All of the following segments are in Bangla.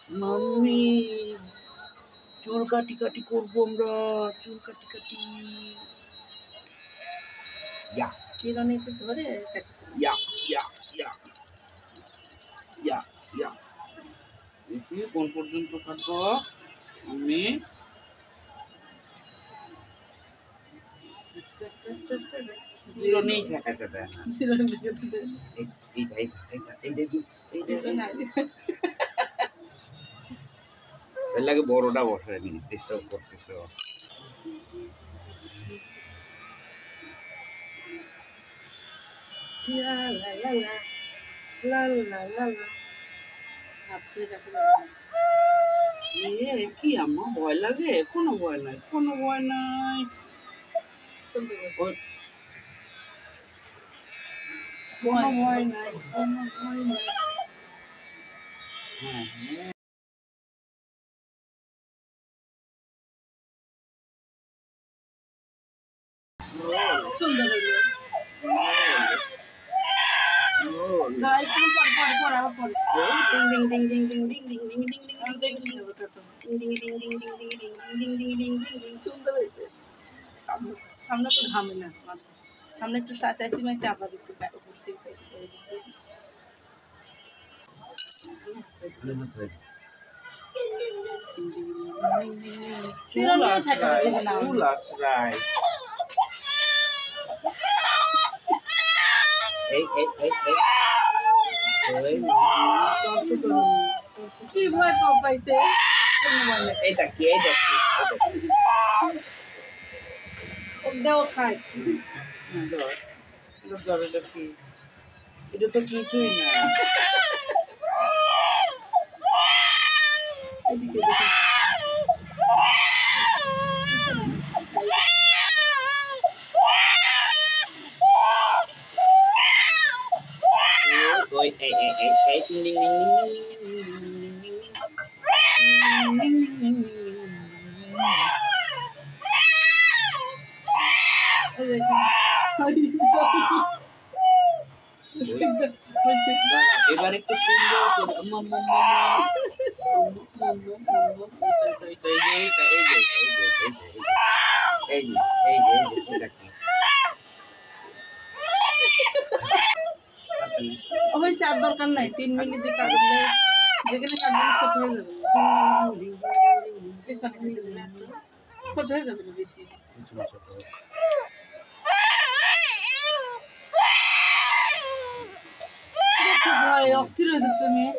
মাম্মি চুল কাটি কাটি করবো আমরা, চুল কাটি কাটি। ইয়া চিরুনিতে ধরে কাটি ইয়া ইয়া ইয়া ইয়া ইয়া। দেখি কোন পর্যন্ত কাটবো আমি। চিরুনি ঝাঁকাতে দেয় না। চিরুনি এইটা এইটা এইটা এইটা এইটা এর লাগে বড়টা বসায়নি, ডিস্টার্ব করতেছে। লা লা লা লা লা লা লা। কি আম্মা ভয় লাগে? কোনো ভয় নাই, কোনো ভয় নাই, কোনো ভয় নাই, কোনো ভয় নাই। হ্যাঁ হ্যাঁ সুন্দর হলো। সুন্দর হয়েছে। সামনে তো ঘামে না, সামনে একটু চাইছি মাইছি, আবার একটু উপর থেকে কি ভয় পাইছে? এইটা কি, এইটা কি, দেও খাই। এটা তো কিছুই না। এদিকে দেখি। এবার একটু সুন্দর হয়েছে, আর দরকার নাই। 3 মিনিট দিয়ে কাটলে যেখানে কাটবে ছোট হয়ে যাবে, ছোট হয়ে যাবে বেশি। অস্থির হয়ে যাচ্ছে মেয়ে।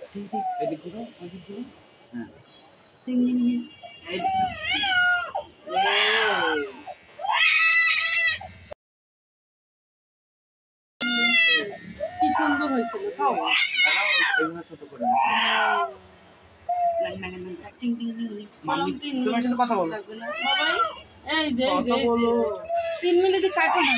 কি সুন্দর হয়েছিল, খাও। কথা বলো। এই যে 3 মিনিট কাটো না।